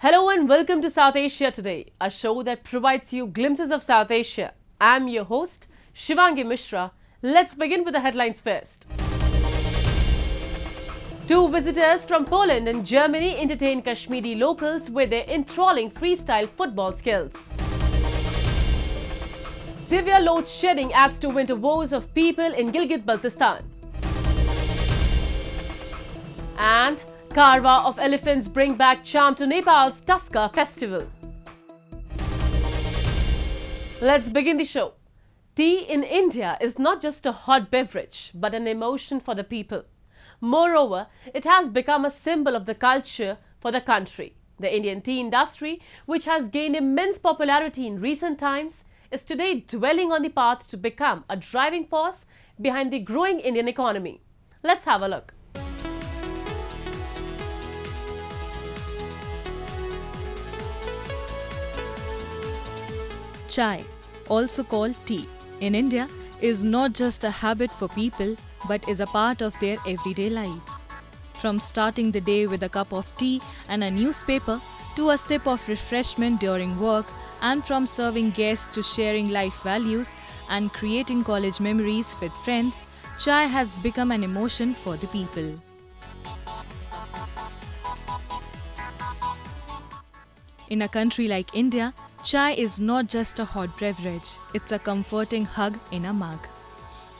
Hello and welcome to South Asia Today, a show that provides you glimpses of South Asia. I'm your host, Shivangi Mishra. Let's begin with the headlines first. Two visitors from Poland and Germany entertain Kashmiri locals with their enthralling freestyle football skills. Severe load shedding adds to winter woes of people in Gilgit, Baltistan. And Karwa of elephants bring back charm to Nepal's Tusk festival. Let's begin the show. Tea in India is not just a hot beverage, but an emotion for the people. Moreover, it has become a symbol of the culture for the country. The Indian tea industry, which has gained immense popularity in recent times, is today dwelling on the path to become a driving force behind the growing Indian economy. Let's have a look. Chai, also called tea, in India is not just a habit for people but is a part of their everyday lives. From starting the day with a cup of tea and a newspaper to a sip of refreshment during work, and from serving guests to sharing life values and creating college memories with friends, chai has become an emotion for the people. In a country like India, chai is not just a hot beverage, it's a comforting hug in a mug.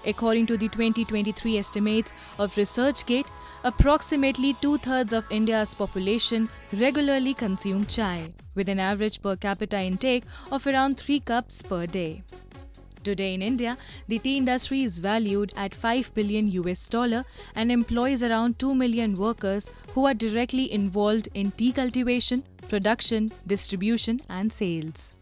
According to the 2023 estimates of ResearchGate, approximately 2/3 of India's population regularly consume chai, with an average per capita intake of around 3 cups per day. Today in India, the tea industry is valued at $5 billion and employs around 2 million workers who are directly involved in tea cultivation, production, distribution and sales.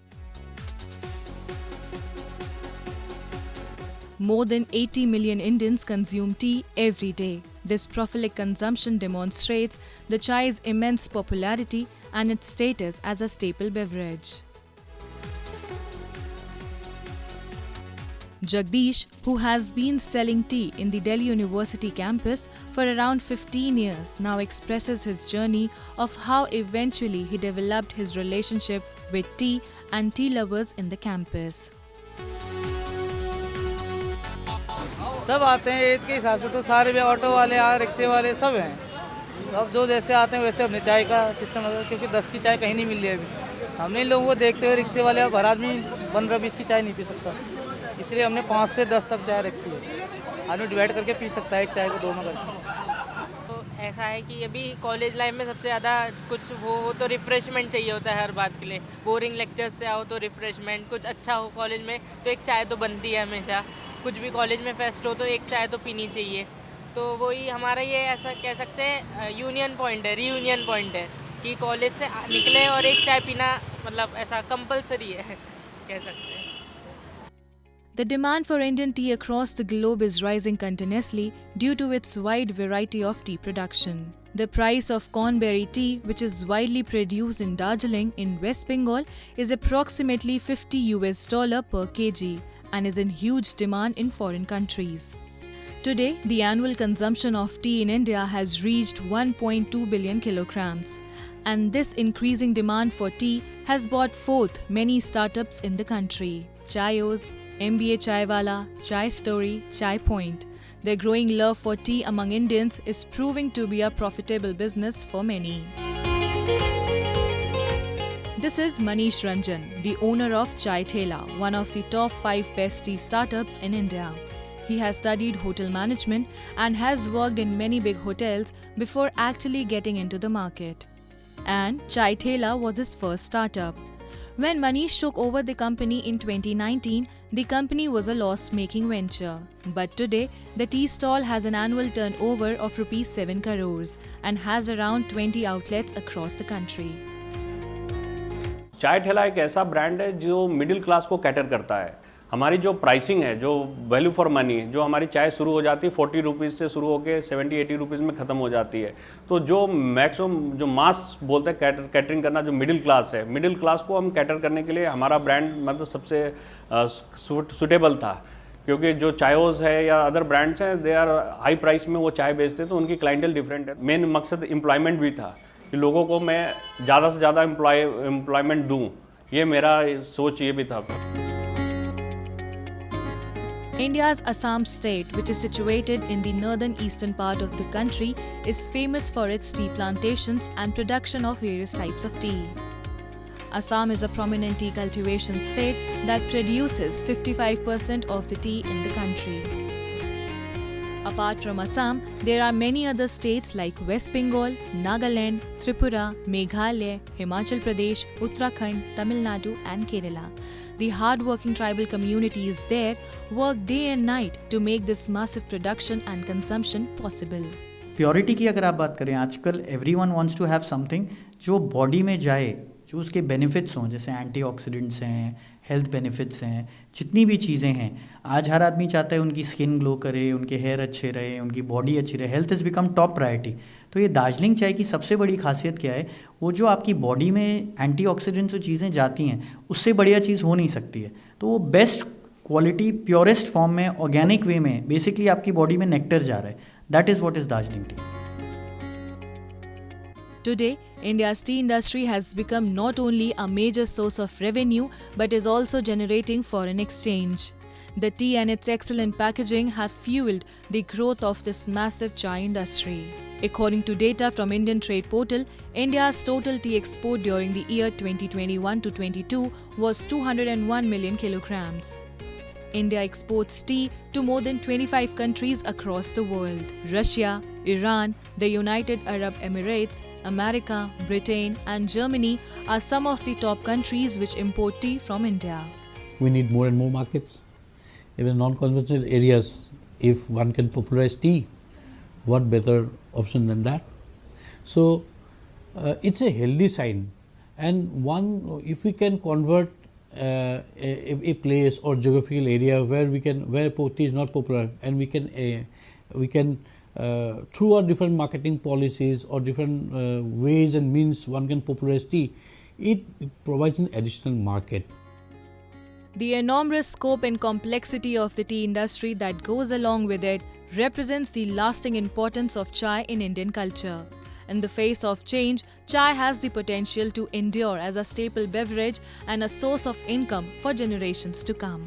More than 80 million Indians consume tea every day. This prolific consumption demonstrates the chai's immense popularity and its status as a staple beverage. Jagdish, who has been selling tea in the Delhi University campus for around 15 years, now expresses his journey of how eventually he developed his relationship with tea and tea lovers in the campus. सब आते हैं as के हिसाब से, तो सारे भी auto वाले रिक्शे वाले सब हैं। अब जो जैसे आते हैं वैसे अपने चाय का सिस्टम है, क्योंकि 10 की चाय कहीं नहीं मिल रही है अभी। हमने इन लोगों को देखते हुए रिक्शे वाले अब हर आदमी 15-20 की चाय नहीं पी सकता, इसलिए हमने 5 से 10 तक चाय रखी है। आदमी डिवाइड करके पी सकता है एक चाय को दोनों करके। तो ऐसा है कि अभी कॉलेज लाइफ में सबसे ज़्यादा कुछ हो तो रिफ़्रेशमेंट चाहिए होता है हर बात के लिए। बोरिंग लेक्चर से आओ तो रिफ़्रेशमेंट, कुछ अच्छा हो कॉलेज में तो एक चाय तो बनती है हमेशा। कुछ भी कॉलेज में फेस्ट हो तो एक चाय तो पीनी चाहिए। तो वही हमारा ये ऐसा कह सकते हैं यूनियन पॉइंट है, रीयूनियन पॉइंट है कि कॉलेज से निकले और एक चाय पीना मतलब ऐसा कंपलसरी है कह सकते हैं। The demand for Indian tea across the globe is rising continuously due to its wide variety of tea production. The price of cornberry tea, which is widely produced in Darjeeling in West Bengal, is approximately $50 per kg and is in huge demand in foreign countries. Today, the annual consumption of tea in India has reached 1.2 billion kilograms. And this increasing demand for tea has brought forth many startups in the country. Chayos, MBA Chaiwala, Chai Story, Chai Point. Their growing love for tea among Indians is proving to be a profitable business for many. This is Manish Ranjan, the owner of Chai Thela, one of the top 5 best tea startups in India. He has studied hotel management and has worked in many big hotels before actually getting into the market. And Chai Thela was his first startup. When Manish took over the company in 2019, the company was a loss-making venture. But today, the tea stall has an annual turnover of Rs 7 crores and has around 20 outlets across the country. चाय ठेला एक ऐसा brand है जो middle class को cater करता है। हमारी जो प्राइसिंग है, जो वैल्यू फॉर मनी, जो हमारी चाय शुरू हो जाती है 40 रुपीज़ से शुरू होकर 70-80 रुपीज़ में ख़त्म हो जाती है। तो जो मैक्सिमम जो मास बोलते हैं कैटरिंग करना, जो मिडिल क्लास है, मिडिल क्लास को हम कैटर करने के लिए हमारा ब्रांड मतलब सबसे सूटेबल था। क्योंकि जो चायोज है या अदर ब्रांड्स हैं, दे आर हाई प्राइस में वो चाय बेचते हैं, तो उनकी क्लाइंटल डिफरेंट है। मेन मकसद एम्प्लॉयमेंट भी था कि लोगों को मैं ज़्यादा से ज़्यादा एम्प्लॉयमेंट दूँ, ये मेरा सोच ये भी था। India's Assam state, which is situated in the northern eastern part of the country, is famous for its tea plantations and production of various types of tea. Assam is a prominent tea cultivation state that produces 55% of the tea in the country. Apart from Assam, there are many other states like West Bengal, Nagaland, Tripura, Meghalaya, Himachal Pradesh, Uttarakhand, Tamil Nadu and Kerala. The hard-working tribal communities there work day and night to make this massive production and consumption possible. Purity की अगर आप बात करें, आजकल everyone wants to have something जो body में जाए, जो उसके बेनिफिट्स हों, जैसे एंटीऑक्सीडेंट्स हैं, हेल्थ बेनिफिट्स हैं, जितनी भी चीज़ें हैं। आज हर आदमी चाहता है उनकी स्किन ग्लो करे, उनके हेयर अच्छे रहे, उनकी बॉडी अच्छी रहे। Health is become top priority. तो ये दार्जिलिंग चाय की सबसे बड़ी खासियत क्या है, वो जो आपकी बॉडी में एंटीऑक्सीडेंट्स जो चीज़ें जाती हैं, उससे बढ़िया चीज़ हो नहीं सकती है। तो वो बेस्ट क्वालिटी प्योरेस्ट फॉर्म में, ऑर्गेनिक वे में बेसिकली आपकी बॉडी में नेक्टर जा रहा है। That is what is Darjeeling T. Today, India's tea industry has become not only a major source of revenue but is also generating foreign exchange. The tea and its excellent packaging have fueled the growth of this massive chai industry. According to data from Indian Trade Portal, India's total tea export during the year 2021-22 was 201 million kilograms. India exports tea to more than 25 countries across the world. Russia, Iran, the United Arab Emirates, America, Britain and Germany are some of the top countries which import tea from India. We need more and more markets. Even non-conventional areas, if one can popularize tea, what better option than that? So it's a healthy sign, and one, if we can convert a place or geographical area where tea is not popular, and we can through our different marketing policies or different ways and means one can popularize tea, it provides an additional market. The enormous scope and complexity of the tea industry that goes along with it represents the lasting importance of chai in Indian culture. In the face of change, chai has the potential to endure as a staple beverage and a source of income for generations to come.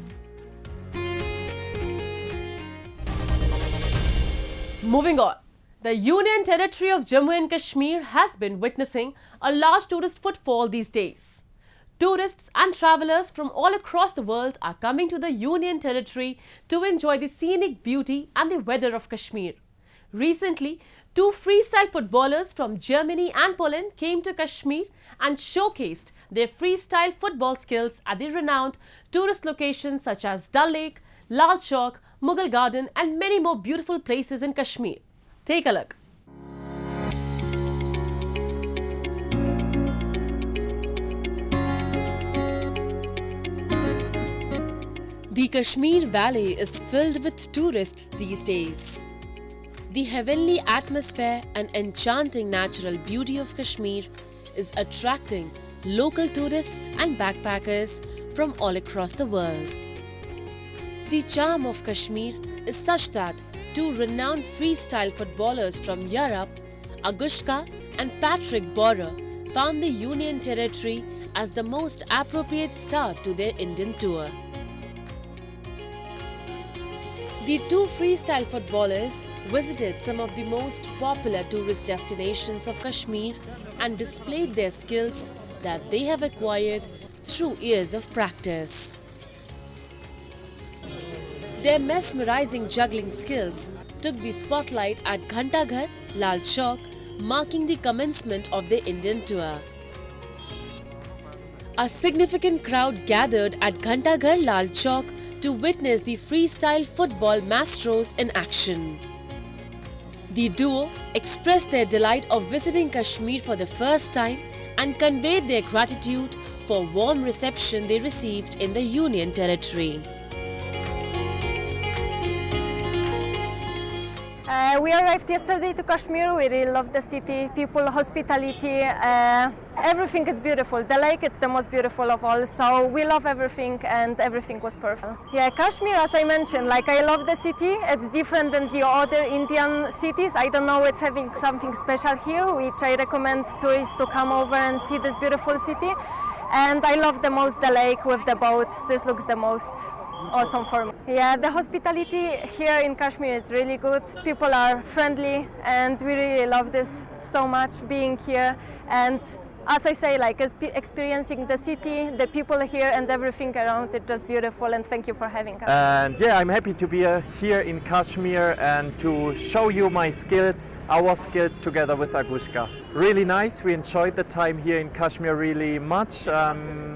Moving on, the Union Territory of Jammu and Kashmir has been witnessing a large tourist footfall these days. Tourists and travelers from all across the world are coming to the Union Territory to enjoy the scenic beauty and the weather of Kashmir. Recently, 2 freestyle footballers from Germany and Poland came to Kashmir and showcased their freestyle football skills at the renowned tourist locations such as Dal Lake, Lal Chowk, Mughal Garden and many more beautiful places in Kashmir. Take a look. The Kashmir Valley is filled with tourists these days. The heavenly atmosphere and enchanting natural beauty of Kashmir is attracting local tourists and backpackers from all across the world. The charm of Kashmir is such that 2 renowned freestyle footballers from Europe, Agushka and Patrick Bauer, found the Union Territory as the most appropriate start to their Indian tour. The 2 freestyle footballers visited some of the most popular tourist destinations of Kashmir and displayed their skills that they have acquired through years of practice. Their mesmerizing juggling skills took the spotlight at Ghantaghar, Lal Chowk, marking the commencement of their Indian tour. A significant crowd gathered at Ghantaghar, Lal Chowk to witness the freestyle football maestros in action. The duo expressed their delight of visiting Kashmir for the first time and conveyed their gratitude for warm reception they received in the Union Territory. We arrived yesterday to Kashmir. We really love the city, people, hospitality, Everything is beautiful. The lake is the most beautiful of all. So we love everything, and everything was perfect. Yeah, Kashmir, as I mentioned, like I love the city. It's different than the other Indian cities. I don't know, it's having something special here, which I recommend tourists to come over and see this beautiful city. And I love the most the lake with the boats. This looks the most awesome for me. Yeah, the hospitality here in Kashmir is really good. People are friendly, and we really love this so much, being here. And as I say, like experiencing the city, the people here, and everything around it, just beautiful. And thank you for having us. And yeah, I'm happy to be here in Kashmir and to show you my skills, our skills together with Agushka. Really nice. We enjoyed the time here in Kashmir really much.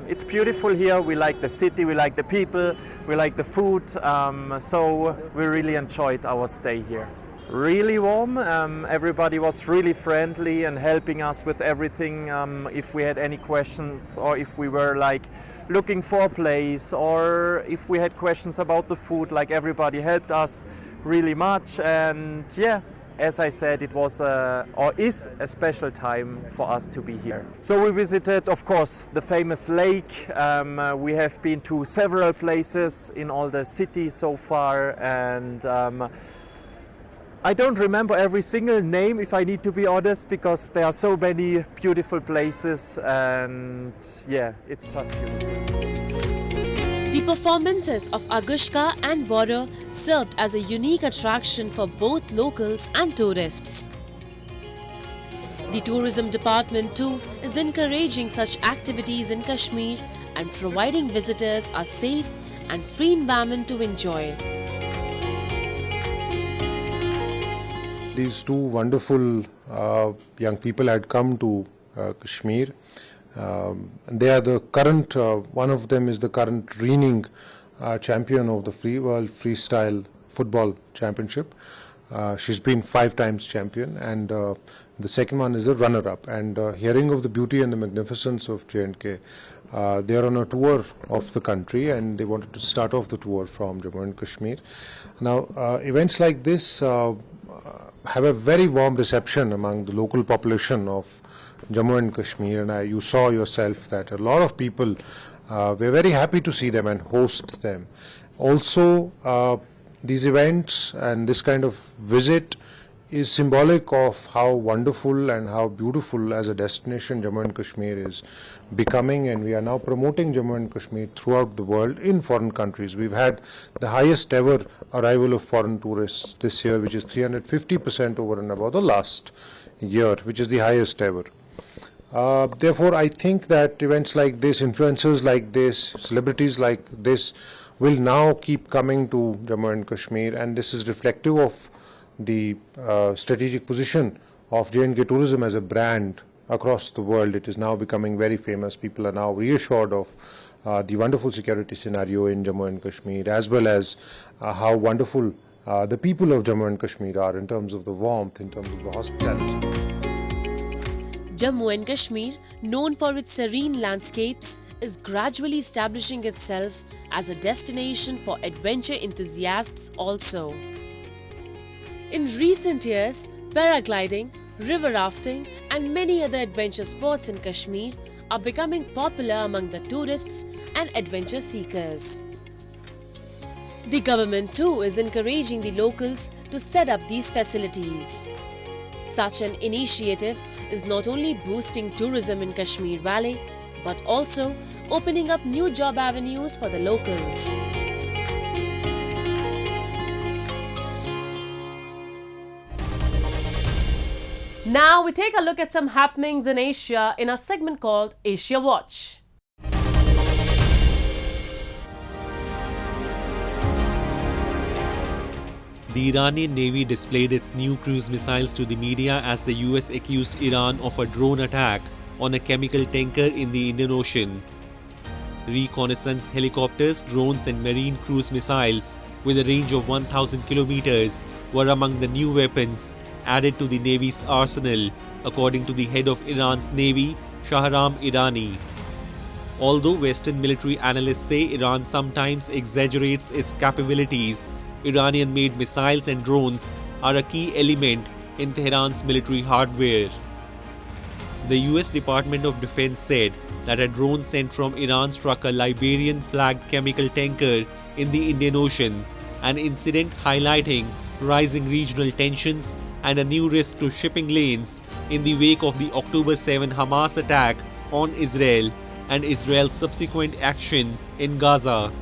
It's beautiful here. We like the city, we like the people, we like the food. So we really enjoyed our stay here. Really warm. Everybody was really friendly and helping us with everything. If we had any questions, or if we were like looking for a place, or if we had questions about the food, like everybody helped us really much. And yeah, as I said, it was or is a special time for us to be here. So we visited, of course, the famous lake. We have been to several places in all the cities so far, and I don't remember every single name, if I need to be honest, because there are so many beautiful places, and yeah, it's just beautiful. The performances of Agushka and Warrior served as a unique attraction for both locals and tourists. The tourism department too is encouraging such activities in Kashmir and providing visitors a safe and free environment to enjoy. These two wonderful young people had come to Kashmir. They are the current, one of them is the current reigning champion of the World Freestyle Football Championship. She's been 5 times champion, and the second one is a runner-up. And hearing of the beauty and the magnificence of J&K, they are on a tour of the country, and they wanted to start off the tour from Jammu and Kashmir. Now, events like this have a very warm reception among the local population of Jammu and Kashmir, and you saw yourself that a lot of people were very happy to see them and host them. Also, these events and this kind of visit is symbolic of how wonderful and how beautiful as a destination Jammu and Kashmir is becoming, and we are now promoting Jammu and Kashmir throughout the world in foreign countries. We've had the highest ever arrival of foreign tourists this year, which is 350% over and above the last year, which is the highest ever. Therefore, I think that events like this, influencers like this, celebrities like this will now keep coming to Jammu and Kashmir, and this is reflective of the strategic position of J&K tourism as a brand across the world. It is now becoming very famous. People are now reassured of the wonderful security scenario in Jammu and Kashmir, as well as how wonderful the people of Jammu and Kashmir are in terms of the warmth, in terms of the hospitality. Jammu and Kashmir, known for its serene landscapes, is gradually establishing itself as a destination for adventure enthusiasts also. In recent years, paragliding, river rafting and many other adventure sports in Kashmir are becoming popular among the tourists and adventure seekers. The government too is encouraging the locals to set up these facilities. Such an initiative is not only boosting tourism in Kashmir Valley, but also opening up new job avenues for the locals. Now we take a look at some happenings in Asia in a segment called Asia Watch. The Iranian Navy displayed its new cruise missiles to the media as the US accused Iran of a drone attack on a chemical tanker in the Indian Ocean. Reconnaissance helicopters, drones and marine cruise missiles with a range of 1,000 kilometers were among the new weapons added to the Navy's arsenal, according to the head of Iran's Navy, Shahram Irani. Although Western military analysts say Iran sometimes exaggerates its capabilities, Iranian-made missiles and drones are a key element in Tehran's military hardware. The US Department of Defense said that a drone sent from Iran struck a Liberian-flagged chemical tanker in the Indian Ocean, an incident highlighting rising regional tensions and a new risk to shipping lanes in the wake of the October 7 Hamas attack on Israel and Israel's subsequent action in Gaza.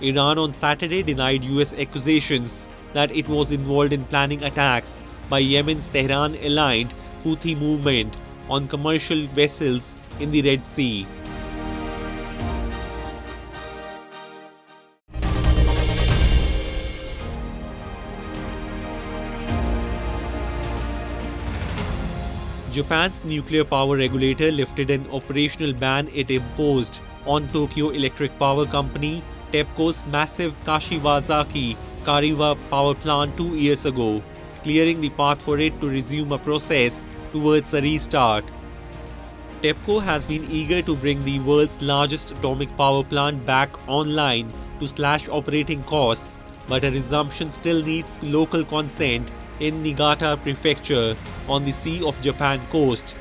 Iran on Saturday denied US accusations that it was involved in planning attacks by Yemen's Tehran-aligned Houthi movement on commercial vessels in the Red Sea. Japan's nuclear power regulator lifted an operational ban it imposed on Tokyo Electric Power Company, TEPCO's massive Kashiwazaki Kariwa power plant 2 years ago, clearing the path for it to resume a process towards a restart. TEPCO has been eager to bring the world's largest atomic power plant back online to slash operating costs, but a resumption still needs local consent in Niigata Prefecture on the Sea of Japan coast.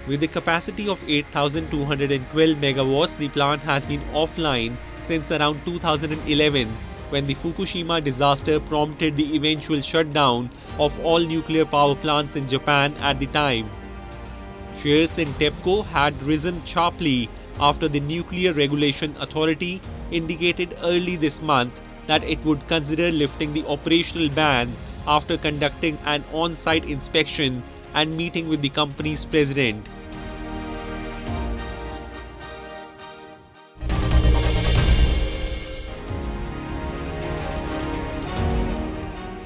With a capacity of 8,212 megawatts, the plant has been offline since around 2011, when the Fukushima disaster prompted the eventual shutdown of all nuclear power plants in Japan at the time. Shares in TEPCO had risen sharply after the Nuclear Regulation Authority indicated early this month that it would consider lifting the operational ban after conducting an on-site inspection and meeting with the company's president.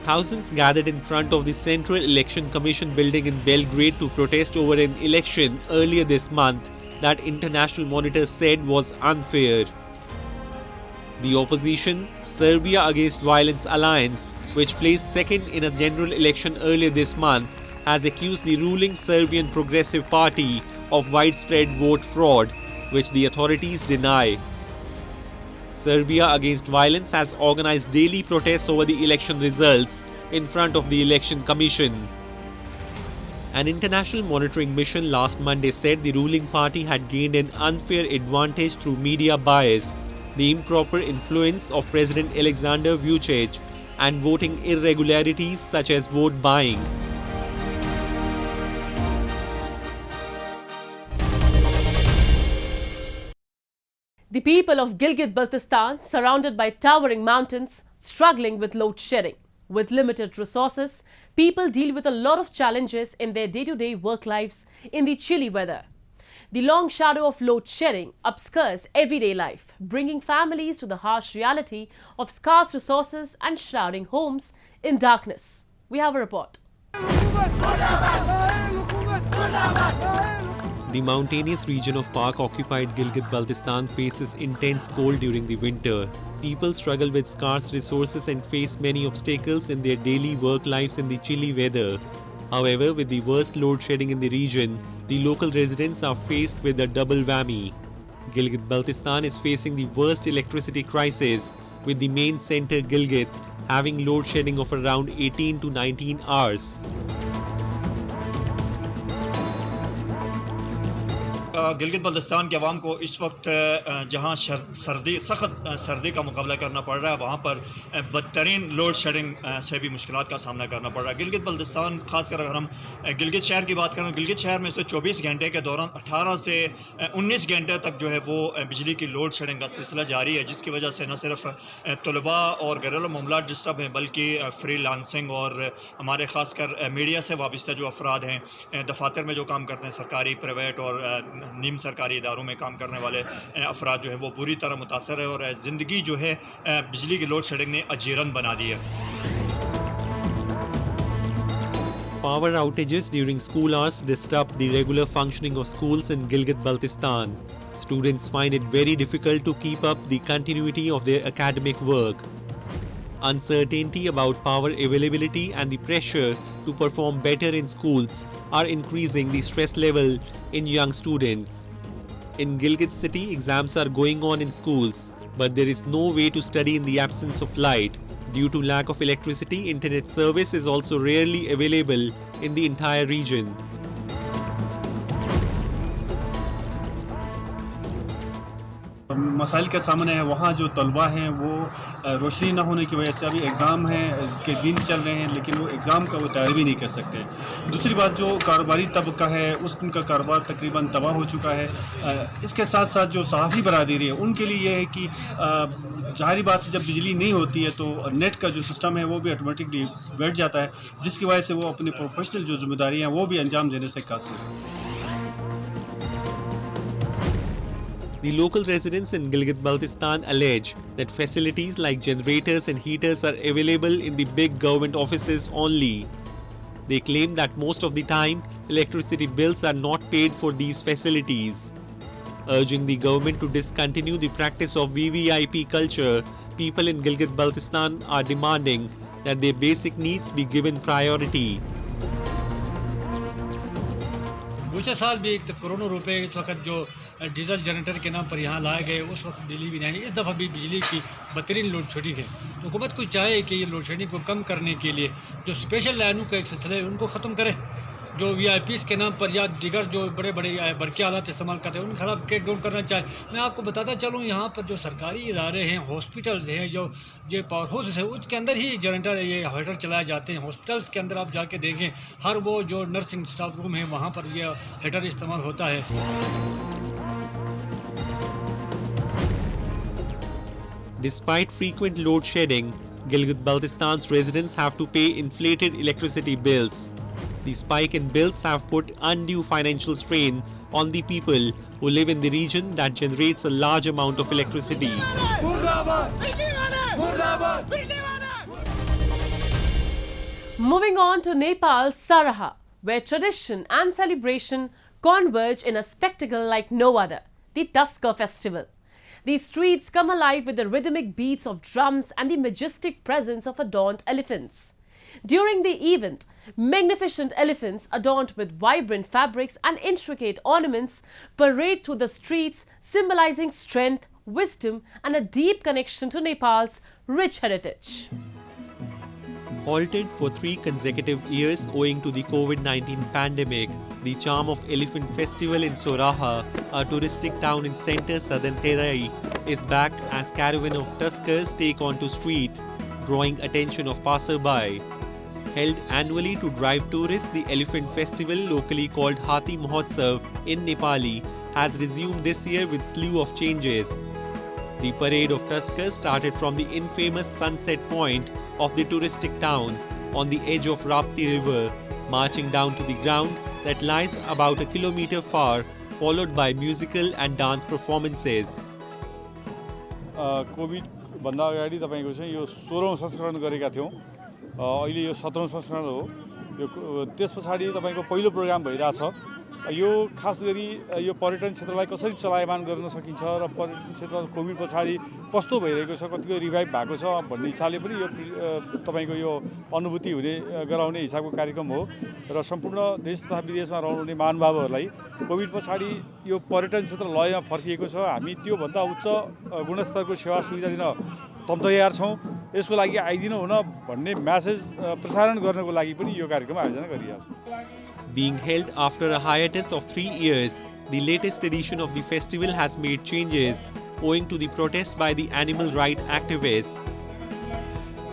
Thousands gathered in front of the Central Election Commission building in Belgrade to protest over an election earlier this month that international monitors said was unfair. The opposition, Serbia Against Violence Alliance, which placed second in a general election earlier this month, has accused the ruling Serbian Progressive Party of widespread vote fraud, which the authorities deny. Serbia Against Violence has organized daily protests over the election results in front of the Election Commission. An international monitoring mission last Monday said the ruling party had gained an unfair advantage through media bias, the improper influence of President Alexander Vučić, and voting irregularities such as vote buying. The people of Gilgit-Baltistan, surrounded by towering mountains, struggling with load shedding. With limited resources, people deal with a lot of challenges in their day-to-day work lives in the chilly weather. The long shadow of load shedding obscures everyday life, bringing families to the harsh reality of scarce resources and shrouding homes in darkness. We have a report. The mountainous region of Pak-occupied Gilgit-Baltistan faces intense cold during the winter. People struggle with scarce resources and face many obstacles in their daily work lives in the chilly weather. However, with the worst load shedding in the region, the local residents are faced with a double whammy. Gilgit-Baltistan is facing the worst electricity crisis, with the main center Gilgit having load shedding of around 18 to 19 hours. Gilgit Baltistan के अवाम को इस वक्त जहां सख्त सर्दी का मुकाबला करना पड़ रहा है, वहां पर बदतरीन लोड शेडिंग से भी मुश्किलात का सामना करना पड़ रहा है। गिलगित बल्तिस्तान खासकर अगर हम गिलगित शहर की बात करें, गिलगित शहर में 24 घंटे के दौरान 18 से 19 घंटे तक जो है वो बिजली की लोड शेडिंग का सिलसिला जारी है, जिसकी वजह से न सिर्फ तलबा और घरेलू मामलात डिस्टर्ब हैं, बल्कि फ्री लांसिंग और हमारे खासकर मीडिया से वाबस्ता जो अफराद हैं, दफातर में जो काम करते हैं, सरकारी, प्राइवेट और नीम सरकारी इदारों में काम करने वाले अफराद जो है वो पूरी तरह मुतासर है और ज़िंदगी जो है बिजली की लोड शेडिंग ने अजीरन बना दी है। Power outages during school hours disrupt the regular functioning of schools in Gilgit-Baltistan. Students find it very difficult to keep up the continuity of their academic work. Uncertainty about power availability and the pressure to perform better in schools are increasing the stress level in young students. In Gilgit city, exams are going on in schools, but there is no way to study in the absence of light. Due to lack of electricity, internet service is also rarely available in the entire region. मसाइल का सामना है। वहाँ जो तलबा हैं वो रोशनी ना होने की वजह से अभी एग्ज़ाम हैं के दिन चल रहे हैं, लेकिन वो एग्ज़ाम का वो तैयारी भी नहीं कर सकते। दूसरी बात जो कारोबारी तबका है उनका कारोबार तकरीबन तबाह हो चुका है। इसके साथ साथ जो सहाफ़ी बरादरी है उनके लिए ये है कि ज़ाहिर बात है जब बिजली नहीं होती है तो नेट का जो सिस्टम है वो भी ऑटोमेटिकली बैठ जाता है, जिसकी वजह से वो अपनी प्रोफेशनल जो जिम्मेदारी हैं वो भी अंजाम देने से कासिर है। The local residents in Gilgit-Baltistan allege that facilities like generators and heaters are available in the big government offices only. They claim that most of the time, electricity bills are not paid for these facilities. Urging the government to discontinue the practice of VVIP culture, people in Gilgit-Baltistan are demanding that their basic needs be given priority. पिछले साल भी करोड़ों रुपए इस वक्त जो diesel generator के नाम पर यहाँ लाए गए, उस वक्त बिजली भी नहीं आई। इस दफ़ा भी बिजली की बदतरीन लोड शेडिंग है। तो हुकूमत को चाहिए कि ये लोड शेडिंग को कम करने के लिए जो स्पेशल लाइनों का एक सिलसिला है उनको ख़त्म करें। जो VIPs के नाम पर या दिगर जो बड़े बड़े बरक़ी आलात इस्तेमाल करते हैं उनके खिलाफ क्रैक डाउन करना चाहिए। मैं आपको बताता चलूँ, यहाँ पर जो सरकारी इदारे हैं, हॉस्पिटल्स हैं, जो पावर हाउसेस है, उसके अंदर ही जनरेटर ये हीटर चलाए जाते हैं। हॉस्पिटल्स के अंदर आप जाके देखें, हर वो जो नर्सिंग स्टाफ रूम है वहाँ पर ये हीटर इस्तेमाल होता है। Despite frequent load shedding, Gilgit-Baltistan's residents have to pay inflated electricity bills. The spike in bills have put undue financial strain on the people who live in the region that generates a large amount of electricity. Moving on to Nepal's Saraha, where tradition and celebration converge in a spectacle like no other, the Tusker Festival. These streets come alive with the rhythmic beats of drums and the majestic presence of adorned elephants. During the event, magnificent elephants adorned with vibrant fabrics and intricate ornaments parade through the streets, symbolizing strength, wisdom and a deep connection to Nepal's rich heritage. Halted for 3 consecutive years owing to the COVID-19 pandemic, the charm of Elephant Festival in Soraha, a touristic town in centre southern Terai, is back as caravan of tuskers take onto street, drawing attention of passerby. Held annually to drive tourists, the Elephant Festival, locally called Hathi Mahotsav in Nepali, has resumed this year with slew of changes. The parade of tuskers started from the infamous sunset point of the touristic town on the edge of Rapti river, marching down to the ground that lies about a kilometer far, followed by musical and dance performances. Covid भन्दा अगाडि तपाईको चाहिँ यो 16औं संस्करण गरेका थियौं। अहिले यो 17औं संस्करण हो। यो त्यसपछि तपाईको पहिलो प्रोग्राम भइराछ। यो खास गरी यो पर्यटन क्षेत्रलाई कसरी चलायमान गर्न सकिन्छ र पर्यटन क्षेत्र कोभिड पछाडि कस्तो भइरहेको छ, कतिको रिभाइभ भएको छ भन्ने हिसाबले पनि यो तपाईको यो अनुभूति हुने गराउने हिसाबको कार्यक्रम हो र सम्पूर्ण देश तथा विदेशमा रहनुहुने महानुभावहरूलाई कोभिड पछाडि यो पर्यटन क्षेत्र लयमा फर्किएको छ। हामी त्यो भन्दा उच्च गुणस्तरको सेवा सुविधा दिन तम तयार छौं। यसको लागि आइदिनु हुन भन्ने मेसेज प्रसारण गर्नको लागि पनि यो कार्यक्रम आयोजना गरिएको छ। Being held after a hiatus of 3 years, the latest edition of the festival has made changes owing to the protest by the animal rights activists.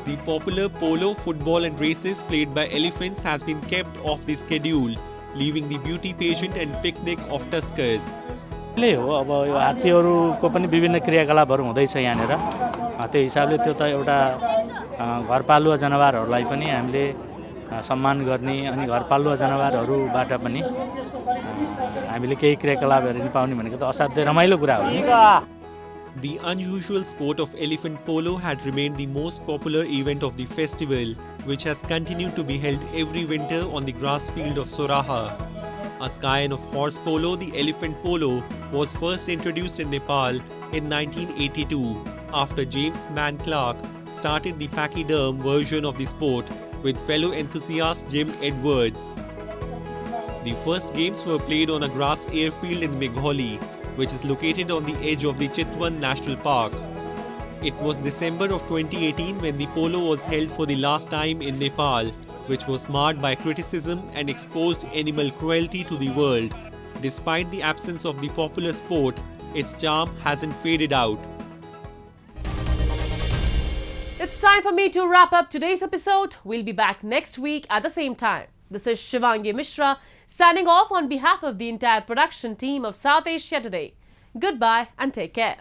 The popular polo, football and races played by elephants has been kept off the schedule, leaving the beauty pageant and picnic of tuskers. हो अब यो हात्तीहरुको पनि विभिन्न क्रियाकलापहरु हुँदैछ यहाँनेर। त्यो हिसाबले त्यो त एउटा घरपालुवा जनावरहरुलाई पनि हामीले सम्मान गर्ने अनि घरपालुवा जनावरहरुबाट पनि हामीले केही क्रियाकलाप हेर्न पाउने भनेको त असाध्यै रमाइलो कुरा हो। The unusual sport of elephant polo had remained the most popular event of the festival, which has continued to be held every winter on the grass field of Soraha. A scion of horse polo, the elephant polo was first introduced in Nepal in 1982 after James Mann Clark started the pachyderm version of the sport with fellow enthusiast Jim Edwards. The first games were played on a grass airfield in Megholi, which is located on the edge of the Chitwan National Park. It was December of 2018 when the polo was held for the last time in Nepal, which was marred by criticism and exposed animal cruelty to the world. Despite the absence of the popular sport, its charm hasn't faded out. It's time for me to wrap up today's episode. We'll be back next week at the same time. This is Shivangi Mishra signing off on behalf of the entire production team of South Asia Today. Goodbye and take care.